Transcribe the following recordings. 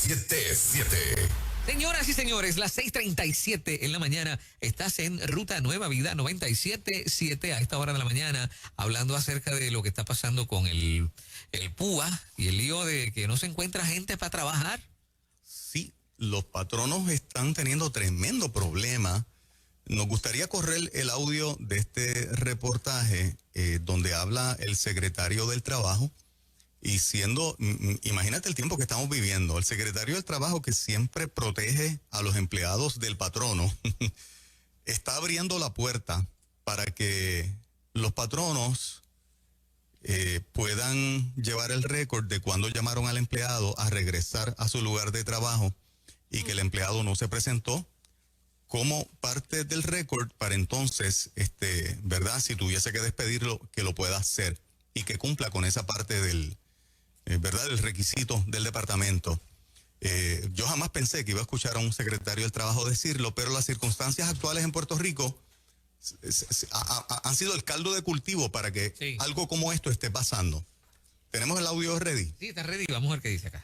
977. Señoras y señores, las 6:37 en la mañana, estás en Ruta Nueva Vida 977 a esta hora de la mañana, hablando acerca de lo que está pasando con el PUA y el lío de que no se encuentra gente para trabajar. Sí, los patronos están teniendo tremendo problema. Nos gustaría correr el audio de este reportaje donde habla el secretario del Trabajo. Y imagínate el tiempo que estamos viviendo, el secretario del Trabajo, que siempre protege a los empleados del patrono, está abriendo la puerta para que los patronos puedan llevar el récord de cuando llamaron al empleado a regresar a su lugar de trabajo y que el empleado no se presentó como parte del récord para entonces, ¿verdad? Si tuviese que despedirlo, que lo pueda hacer y que cumpla con esa parte del ¿verdad? El requisito del departamento. Yo jamás pensé que iba a escuchar a un secretario del Trabajo decirlo, pero las circunstancias actuales en Puerto Rico han sido el caldo de cultivo para que algo como esto esté pasando. ¿Tenemos el audio ready? Sí, está ready. Vamos a ver qué dice acá.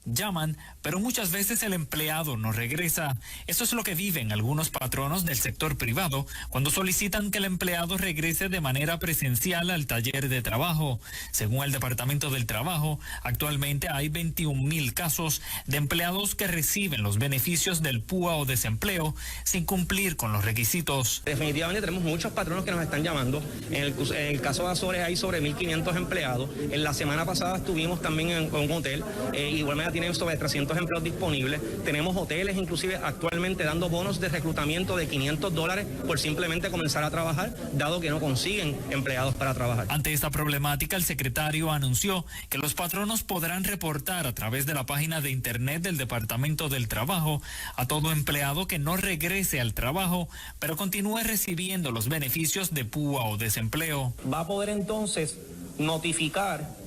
Llaman, pero muchas veces el empleado no regresa. Eso es lo que viven algunos patronos del sector privado cuando solicitan que el empleado regrese de manera presencial al taller de trabajo. Según el Departamento del Trabajo, actualmente hay 21,000 casos de empleados que reciben los beneficios del PUA o desempleo sin cumplir con los requisitos. Definitivamente tenemos muchos patronos que nos están llamando. En el caso de Azores hay sobre 1,500 empleados. En la semana pasada estuvimos también en un hotel. Igualmente tienen sobre 300 empleos disponibles. Tenemos hoteles inclusive actualmente dando bonos de reclutamiento de $500 por simplemente comenzar a trabajar, dado que no consiguen empleados para trabajar. Ante esta problemática, el secretario anunció que los patronos podrán reportar a través de la página de internet del Departamento del Trabajo a todo empleado que no regrese al trabajo, pero continúe recibiendo los beneficios de PUA o desempleo. Va a poder entonces notificar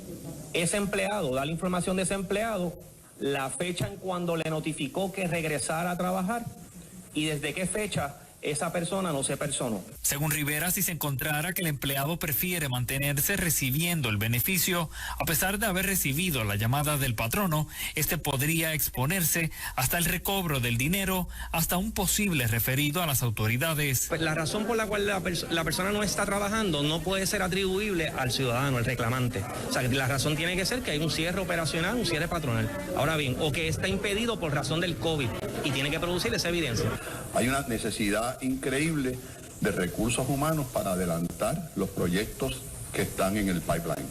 ese empleado, dar la información de ese empleado, la fecha en cuando le notificó que regresara a trabajar y desde qué fecha esa persona no se personó. Según Rivera, si se encontrara que el empleado prefiere mantenerse recibiendo el beneficio, a pesar de haber recibido la llamada del patrono, podría exponerse hasta el recobro del dinero, hasta un posible referido a las autoridades. Pues la razón por la cual la persona no está trabajando no puede ser atribuible al ciudadano, al reclamante. O sea, la razón tiene que ser que hay un cierre operacional, un cierre patronal. Ahora bien, o que está impedido por razón del COVID y tiene que producir esa evidencia. Hay una necesidad increíble de recursos humanos para adelantar los proyectos que están en el pipeline.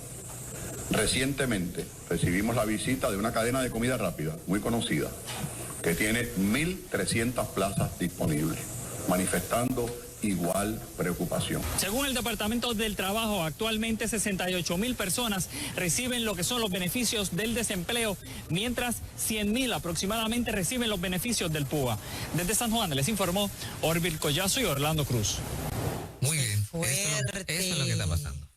Recientemente recibimos la visita de una cadena de comida rápida muy conocida que tiene 1,300 plazas disponibles, manifestando igual preocupación. Según el Departamento del Trabajo, actualmente 68,000 personas reciben lo que son los beneficios del desempleo, mientras 100,000 aproximadamente reciben los beneficios del PUA. Desde San Juan les informó Orville Collazo y Orlando Cruz. Muy bien. Fuerte. Eso es lo que está pasando.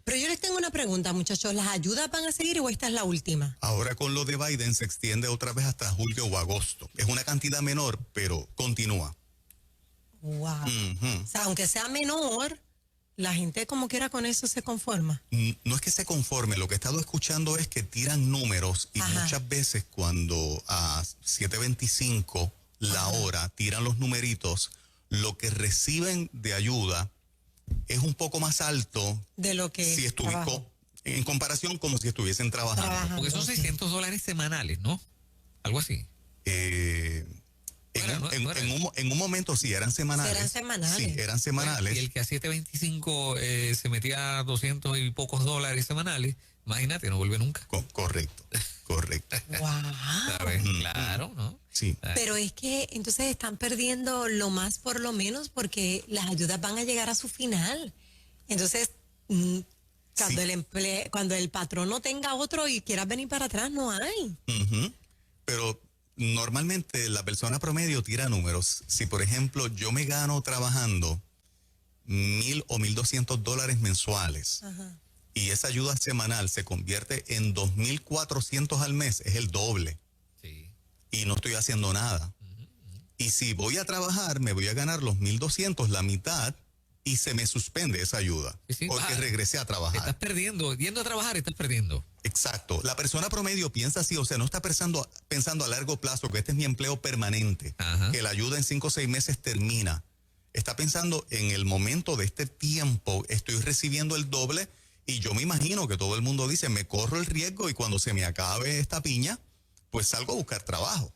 Pero yo les tengo una pregunta, muchachos. ¿Las ayudas van a seguir o esta es la última? Ahora con lo de Biden se extiende otra vez hasta julio o agosto. Es una cantidad menor, pero continúa. Wow. O sea, aunque sea menor, la gente como quiera con eso se conforma. No es que se conforme, lo que he estado escuchando es que tiran números y muchas veces cuando a 7.25 la hora tiran los numeritos, lo que reciben de ayuda es un poco más alto de lo que si en comparación como si estuviesen trabajando. Porque son $600 semanales, ¿no? Algo así. En un momento sí, eran semanales. Eran semanales. Sí, eran semanales. Y el que a 7.25 se metía $200 y pocos semanales, imagínate, no vuelve nunca. Correcto. Wow. ¿Sabes? Claro, ¿no? Sí. Pero es que entonces están perdiendo lo más por lo menos porque las ayudas van a llegar a su final. Entonces, cuando el patrón no tenga otro y quieras venir para atrás, no hay. Pero normalmente la persona promedio tira números. Si, por ejemplo, yo me gano trabajando $1,000 o $1,200 mensuales y esa ayuda semanal se convierte en 2,400 al mes, es el doble. Sí. Y no estoy haciendo nada. Y si voy a trabajar, me voy a ganar los 1,200, la mitad, y se me suspende esa ayuda Sí. porque Ah, regresé a trabajar. Estás perdiendo, yendo a trabajar, estás perdiendo. Exacto. La persona promedio piensa así, o sea, no está pensando a largo plazo que este es mi empleo permanente, Ajá. que la ayuda en 5 o 6 meses termina. Está pensando en el momento de este tiempo, estoy recibiendo el doble y yo me imagino que todo el mundo dice, me corro el riesgo y cuando se me acabe esta piña, pues salgo a buscar trabajo.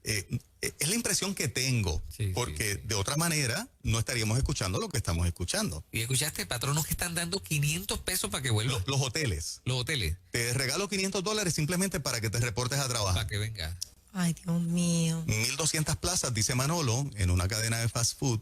Es la impresión que tengo, Sí, porque sí. de otra manera no estaríamos escuchando lo que estamos escuchando. Y escuchaste, patronos que están dando 500 pesos para que vuelvan. Los hoteles, Los hoteles, te regalo $500 simplemente para que te reportes a trabajar. para que venga. Ay, Dios mío. 1,200 plazas, dice Manolo, en una cadena de fast food.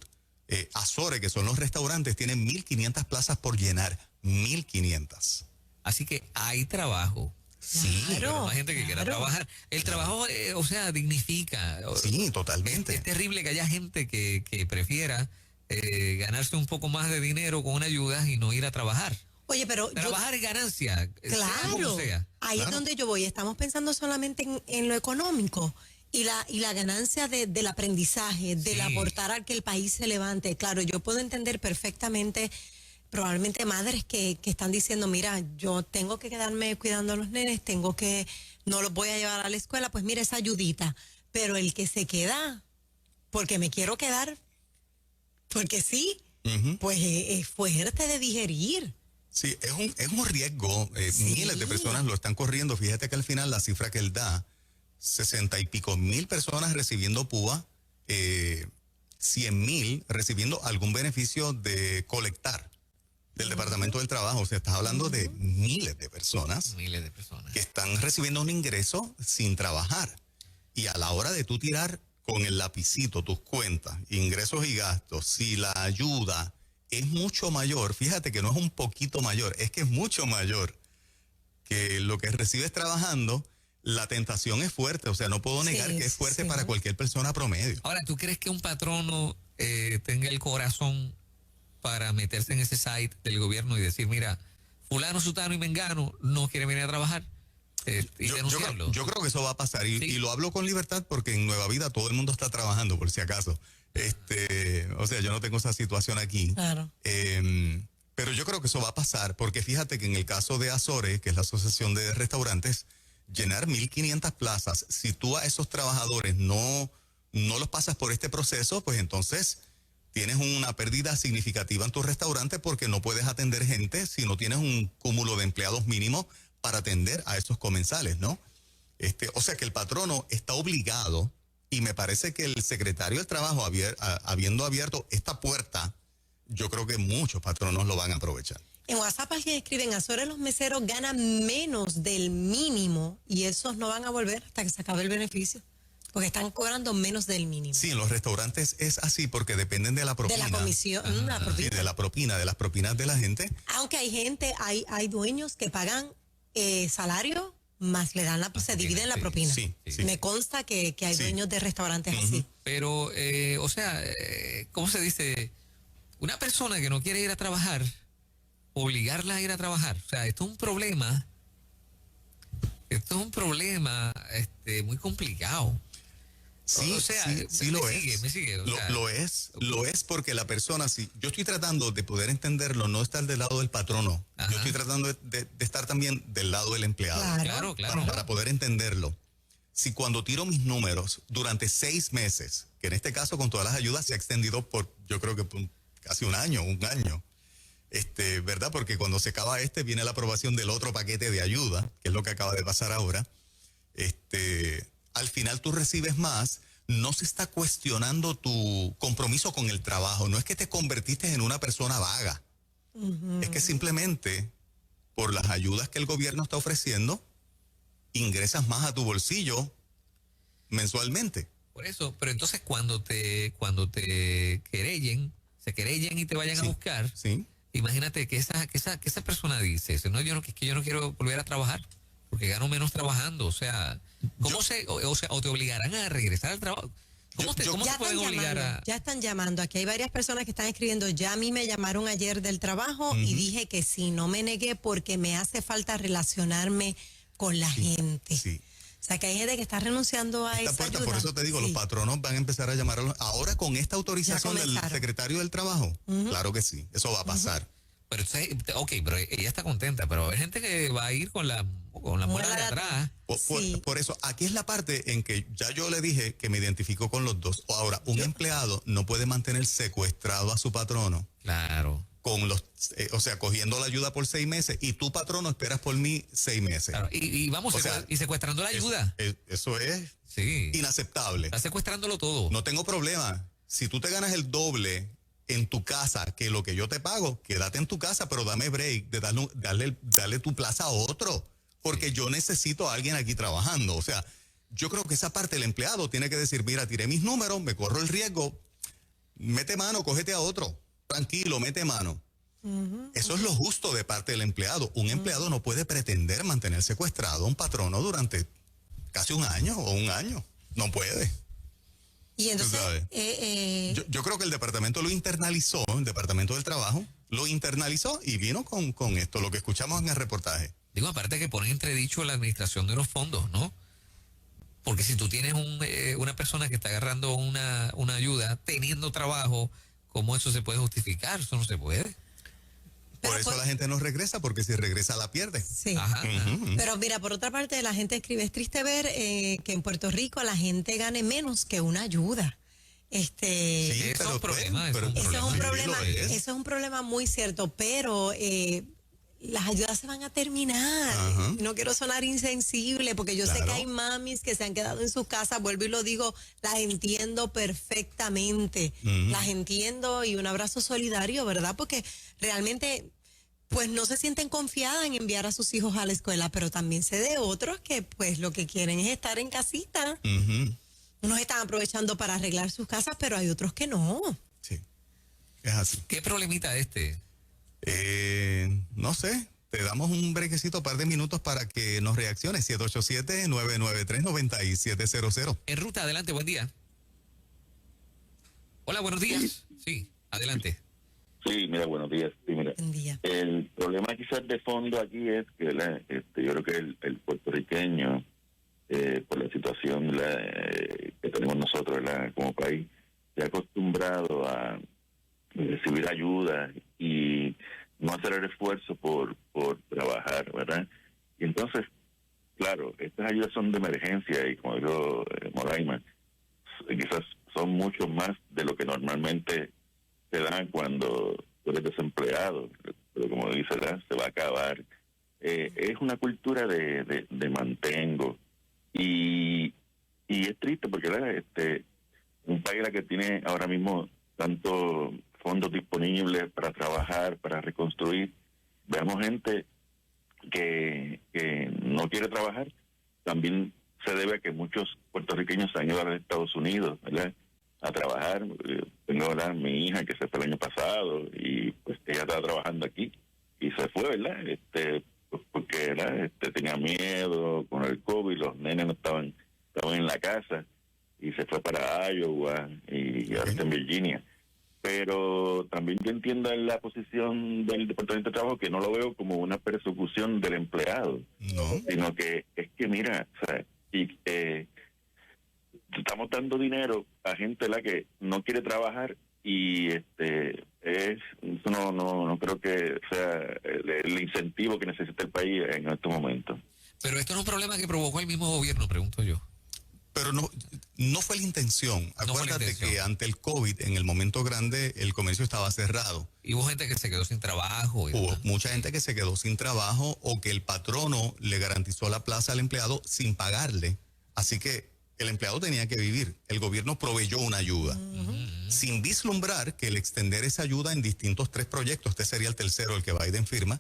Azores, que son los restaurantes, tienen 1,500 plazas por llenar. 1,500. Así que hay trabajo. Sí, pero no hay gente que quiera claro. trabajar. El trabajo, o sea, dignifica. Sí, totalmente. Es terrible que haya gente que prefiera ganarse un poco más de dinero con una ayuda y no ir a trabajar. Oye, pero Trabajar es ganancia. Sea como claro, sea. ahí Claro. es donde yo voy. Estamos pensando solamente en lo económico y la ganancia del aprendizaje, del Sí. aportar a que el país se levante. Claro, yo puedo entender perfectamente, probablemente madres que están diciendo, mira, yo tengo que quedarme cuidando a los nenes, no los voy a llevar a la escuela, pues mira esa ayudita. Pero el que se queda, porque me quiero quedar, porque sí, Ujú. pues es fuerte de digerir. Sí, es un riesgo. Sí. Miles de personas lo están corriendo. Fíjate que al final la cifra que él da, 60 y pico mil personas recibiendo PUA, 100,000 recibiendo algún beneficio de colectar del Departamento del Trabajo. O sea, estás hablando de miles de personas Miles de personas. que están recibiendo un ingreso sin trabajar. Y a la hora de tú tirar con el lapicito tus cuentas, ingresos y gastos, si la ayuda es mucho mayor, fíjate que no es un poquito mayor, es que es mucho mayor que lo que recibes trabajando, la tentación es fuerte. O sea, no puedo negar Sí, que es fuerte sí. para cualquier persona promedio. Ahora, ¿tú crees que un patrono tenga el corazón para meterse en ese site del gobierno y decir, mira, fulano, sutano y mengano no quieren venir a trabajar y denunciarlo? Yo creo que eso va a pasar y, Sí. y lo hablo con libertad porque en Nueva Vida todo el mundo está trabajando, por si acaso. O sea, yo no tengo esa situación aquí. Claro. Pero yo creo que eso va a pasar porque fíjate que en el caso de Azores, que es la Asociación de Restaurantes, llenar 1,500 plazas, si tú a esos trabajadores no los pasas por este proceso, pues entonces tienes una pérdida significativa en tu restaurante porque no puedes atender gente si no tienes un cúmulo de empleados mínimo para atender a esos comensales, ¿no? O sea que el patrono está obligado, y me parece que el secretario del Trabajo, habiendo abierto esta puerta, yo creo que muchos patronos lo van a aprovechar. En WhatsApp alguien escriben, Azores los meseros ganan menos del mínimo y esos no van a volver hasta que se acabe el beneficio, porque están cobrando menos del mínimo. Sí, en los restaurantes es así porque dependen de la De propina. la comisión, la Sí, propina. de la propina, de las propinas de la gente. Aunque hay dueños que pagan salario más le dan se dividen la sí, propina. sí, sí. Me consta que hay Sí. dueños de restaurantes así. Pero, o sea, ¿cómo se dice? Una persona que no quiere ir a trabajar, obligarla a ir a trabajar. O sea, esto es un problema. Esto es un problema muy complicado. Sí, O sea, sí me lo sigue, es. me sigue, o sea. Lo es porque la persona, si yo estoy tratando de poder entenderlo, no estar del lado del patrono. Ajá. Yo estoy tratando de estar también del lado del empleado. Claro, claro. Para poder entenderlo. Si cuando tiro mis números durante 6 meses, que en este caso con todas las ayudas se ha extendido por, yo creo que por casi un año. ¿Verdad? Porque cuando se acaba viene la aprobación del otro paquete de ayuda, que es lo que acaba de pasar ahora. Al final tú recibes más, no se está cuestionando tu compromiso con el trabajo, no es que te convertiste en una persona vaga, es que simplemente por las ayudas que el gobierno está ofreciendo, ingresas más a tu bolsillo mensualmente. Por eso, pero entonces cuando te se querellen y te vayan a Sí, buscar, Sí, imagínate que esa persona dice, no, es que yo no quiero volver a trabajar porque gano menos trabajando. O sea, o te obligarán a regresar al trabajo. ¿Cómo te pueden obligar a...? Ya están llamando. Aquí hay varias personas que están escribiendo. Ya a mí me llamaron ayer del trabajo y dije que sí, no me negué porque me hace falta relacionarme con la gente. sí. O sea, que hay gente que está renunciando a Esta esa puerta, ayuda. por eso te digo, Sí. los patronos van a empezar a llamar ahora con esta autorización del comenzaron. secretario del Trabajo. Claro que sí, eso va a pasar. Pero ok, pero ella está contenta, pero va a haber gente que va a ir con la muela de atrás. Sí. Por eso, aquí es la parte en que ya yo le dije que me identifico con los dos. Ahora, un empleado no puede mantener secuestrado a su patrono Claro. con cogiendo la ayuda por 6 meses y tu patrono esperas por mí 6 meses. Claro. Y vamos, O sea, y secuestrando la ayuda. Eso es Sí. inaceptable. Está secuestrándolo todo. No tengo problema. Si tú te ganas el doble en tu casa que lo que yo te pago, quédate en tu casa, pero dame break de darle tu plaza a otro, porque yo necesito a alguien aquí trabajando. O sea, yo creo que esa parte el empleado tiene que decir, mira, tiré mis números, me corro el riesgo, mete mano, cógete a otro, tranquilo, mete mano. Eso es lo justo de parte del empleado. Un empleado no puede pretender mantener secuestrado a un patrono durante casi un año o un año. No puede. Y entonces, sabes. Yo creo que el departamento lo internalizó, el departamento del trabajo lo internalizó y vino con esto, lo que escuchamos en el reportaje. Digo, aparte que pone entredicho la administración de los fondos, ¿no? Porque si tú tienes una persona que está agarrando una ayuda teniendo trabajo, ¿cómo eso se puede justificar? Eso no se puede. Por eso la gente no regresa, porque si regresa la pierde. sí. Ajá. Pero mira, por otra parte, la gente escribe, es triste ver que en Puerto Rico la gente gane menos que una ayuda. Sí, Eso es un problema, eso es un Eso es un sí, problema, lo es. eso es un problema muy cierto, pero las ayudas se van a terminar. Ajá. No quiero sonar insensible, porque yo sé Claro. que hay mamis que se han quedado en sus casas, vuelvo y lo digo, las entiendo perfectamente, las entiendo, y un abrazo solidario, ¿verdad? Porque realmente pues no se sienten confiadas en enviar a sus hijos a la escuela, pero también sé de otros que pues lo que quieren es estar en casita. Ujú. Unos están aprovechando para arreglar sus casas, pero hay otros que no. Sí, es así. ¿Qué problemita este? No sé, te damos un brequecito, un par de minutos para que nos reacciones. 787-993-9700. En ruta, adelante, buen día. Hola, buenos días. Sí, adelante. Sí, mira, buenos días. Sí, mira. Buen día. El problema quizás de fondo aquí es que yo creo que el puertorriqueño, por la situación que tenemos nosotros, ¿verdad?, como país, se ha acostumbrado a recibir ayuda y no hacer el esfuerzo por trabajar, ¿verdad? Y entonces, claro, estas ayudas son de emergencia y, como dijo Moraima, quizás son mucho más de lo que normalmente se dan cuando tú eres desempleado, pero como dice, ¿verdad?, se va a acabar. Es una cultura de mantengo y es triste porque, ¿verdad?, un país que tiene ahora mismo tantos fondos disponibles para trabajar, para reconstruir, vemos gente que no quiere trabajar. También se debe a que muchos puertorriqueños se han ido a los Estados Unidos, ¿verdad?, a trabajar. Tengo, ¿verdad?, mi hija que se fue el año pasado y pues ella estaba trabajando aquí y se fue, ¿verdad?, pues, porque, ¿verdad?, tenía miedo con el COVID, los nenes no estaban en la casa y se fue para Iowa y ahora está en Virginia. Pero también yo entiendo la posición del Departamento de Trabajo, que no lo veo como una persecución del empleado, No. sino que es que, mira, o sea, estamos dando dinero a gente la que no quiere trabajar y eso no creo que sea el incentivo que necesita el país en estos momentos. Pero esto no es un problema que provocó el mismo gobierno, pregunto yo. Pero no fue la intención. No fue la Acuérdate intención. que ante el COVID, en el momento grande, el comercio estaba cerrado. Y hubo gente que se quedó sin trabajo. Y Hubo demás. mucha gente que se quedó sin trabajo o que el patrono le garantizó la plaza al empleado sin pagarle. Así que el empleado tenía que vivir. El gobierno proveyó una ayuda. Sin vislumbrar que el extender esa ayuda en distintos 3 proyectos, este sería el tercero, el que Biden firma,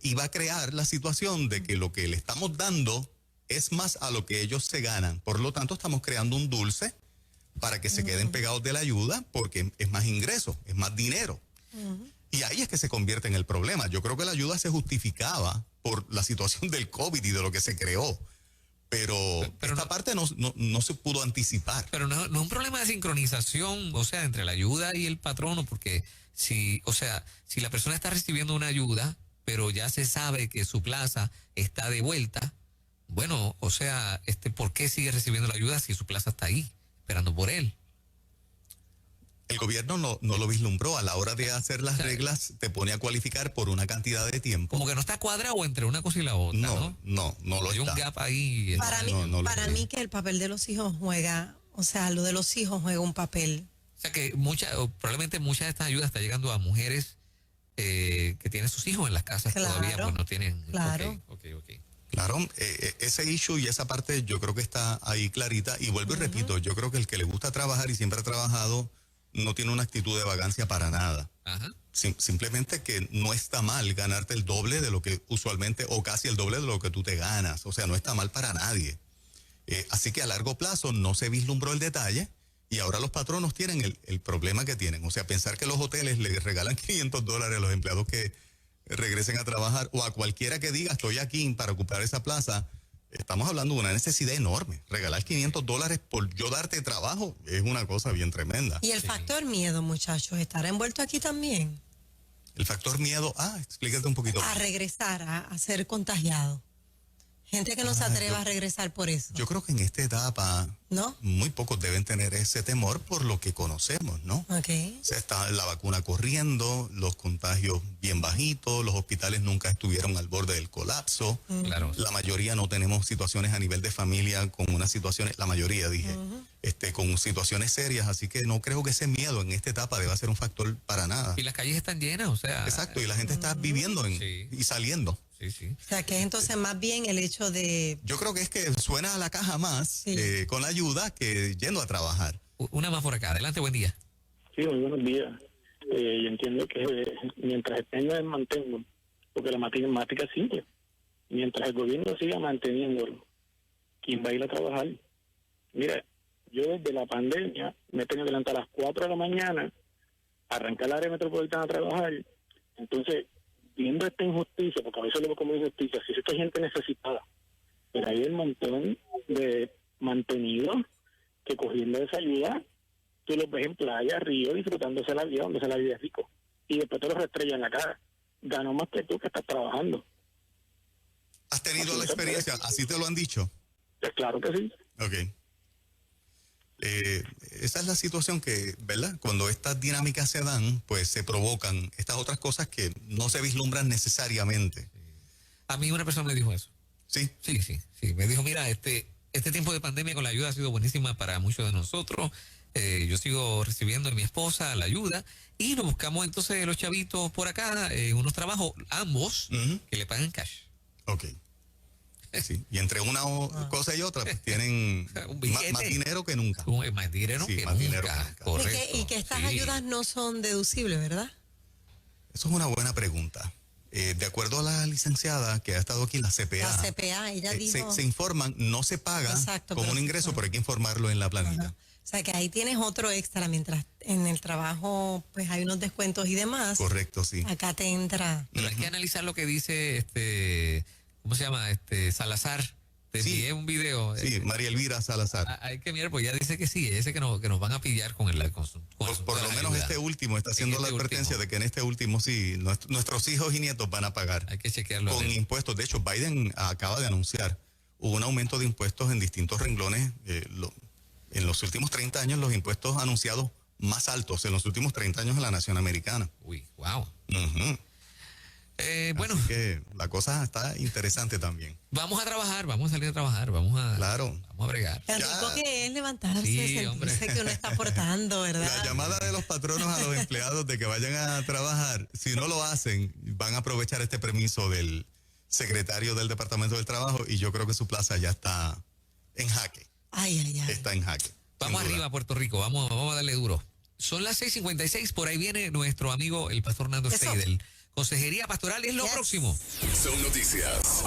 iba a crear la situación de que lo que le estamos dando es más a lo que ellos se ganan. Por lo tanto, estamos creando un dulce para que se queden pegados de la ayuda, porque es más ingreso, es más dinero. Y ahí es que se convierte en el problema. Yo creo que la ayuda se justificaba por la situación del COVID y de lo que se creó. Pero esta no- parte no se pudo anticipar. Pero no es un problema de sincronización, o sea, entre la ayuda y el patrono, porque si la persona está recibiendo una ayuda, pero ya se sabe que su plaza está de vuelta, Bueno, o sea, ¿por qué sigue recibiendo la ayuda si su plaza está ahí, esperando por él? El gobierno no lo vislumbró. A la hora de hacer las reglas, te pone a cualificar por una cantidad de tiempo. Como que no está cuadrado entre una cosa y la otra, ¿no? No lo Hay un está. gap ahí. Para mí que el papel de los hijos juega, o sea, lo de los hijos juega un papel. O sea que probablemente muchas de estas ayudas están llegando a mujeres que tienen sus hijos en las casas todavía, pues no tienen. Claro. Okay. Claro, ese issue y esa parte yo creo que está ahí clarita. Y vuelvo y repito, yo creo que el que le gusta trabajar y siempre ha trabajado no tiene una actitud de vagancia para nada. Ajá. Simplemente que no está mal ganarte el doble de lo que usualmente, o casi el doble de lo que tú te ganas. O sea, no está mal para nadie. Así que a largo plazo no se vislumbró el detalle y ahora los patronos tienen el problema que tienen. O sea, pensar que los hoteles le regalan $500 a los empleados que regresen a trabajar o a cualquiera que diga estoy aquí para ocupar esa plaza. Estamos hablando de una necesidad enorme. Regalar $500 por yo darte trabajo es una cosa bien tremenda. Y el factor miedo, muchachos, ¿estará envuelto aquí también? El factor miedo, explícate un poquito. A regresar, a ser contagiado. Gente que no se atreva a regresar por eso. Yo creo que en esta etapa ¿no? Muy pocos deben tener ese temor por lo que conocemos, ¿no? Okay. O sea, está la vacuna corriendo, los contagios bien bajitos, los hospitales nunca estuvieron al borde del colapso. Claro. La mayoría no tenemos situaciones a nivel de familia con unas situaciones, la mayoría dije, con situaciones serias, así que no creo que ese miedo en esta etapa deba ser un factor para nada. Y las calles están llenas, o sea. Exacto, y la gente está viviendo y saliendo. Sí, sí. O sea, que es entonces más bien el hecho de... Yo creo que es que suena a la caja más con la ayuda que yendo a trabajar. Una más por acá. Adelante, buen día. Sí, muy buenos días. Yo entiendo que mientras estén en el mantengo, porque la matemática es simple, mientras el gobierno siga manteniéndolo, ¿quién va a ir a trabajar? Mira, yo desde la pandemia me he tenido que levantar a las 4 de la mañana, arrancar la área metropolitana a trabajar. Entonces, viendo esta injusticia, porque a veces lo veo como injusticia, si es que hay gente necesitada, pero hay un montón de mantenidos que cogiendo esa ayuda, tú los ves en playa, río, disfrutándose la vida, donde se la vida es rico, y después te los estrellan en la cara. Ganó más que tú que estás trabajando. ¿Has tenido la experiencia? ¿Así te lo han dicho? Pues claro que sí. Ok. Esa es la situación que, ¿verdad? Cuando estas dinámicas se dan, pues se provocan estas otras cosas que no se vislumbran necesariamente. A mí una persona me dijo eso. ¿Sí? Sí. Me dijo, mira, este tiempo de pandemia con la ayuda ha sido buenísima para muchos de nosotros. Yo sigo recibiendo de mi esposa la ayuda y nos buscamos entonces los chavitos por acá, unos trabajos, ambos, que le pagan cash. Ok. Sí, y entre una cosa y otra, pues tienen más dinero que nunca. Más dinero que más nunca. dinero que nunca. Correcto. Y que estas ayudas no son deducibles, ¿verdad? Eso es una buena pregunta. De acuerdo a la licenciada que ha estado aquí, la CPA. La CPA, ella dijo... Se informan, no se paga como un ingreso, pero hay que informarlo en la planilla. O sea, que ahí tienes otro extra, mientras en el trabajo pues hay unos descuentos y demás. Correcto, sí. Acá te entra... Pero hay que analizar lo que dice ¿cómo se llama? Salazar. Te envié un video. Sí, María Elvira Salazar. Hay que mirar, pues ya dice que sí, ese que nos van a pillar con el por lo menos este último está haciendo la advertencia de que en este último sí, nuestros hijos y nietos van a pagar. Hay que chequearlo. Con impuestos. De hecho, Biden acaba de anunciar un aumento de impuestos en distintos renglones. En los últimos 30 años, los impuestos anunciados más altos en los últimos 30 años en la nación americana. Uy, wow. Bueno, así que la cosa está interesante también. Vamos a trabajar, vamos a salir a trabajar, vamos a bregar. Tan rico que es levantarse, Sí, sentirse que uno está aportando, ¿verdad? La llamada de los patronos a los empleados de que vayan a trabajar, si no lo hacen, van a aprovechar este permiso del secretario del Departamento del Trabajo y yo creo que su plaza ya está en jaque. Ay. Está en jaque. Vamos arriba, Puerto Rico, vamos a darle duro. Son las 6:56, por ahí viene nuestro amigo el pastor Nando Seidel. Consejería Pastoral es lo próximo. Son noticias.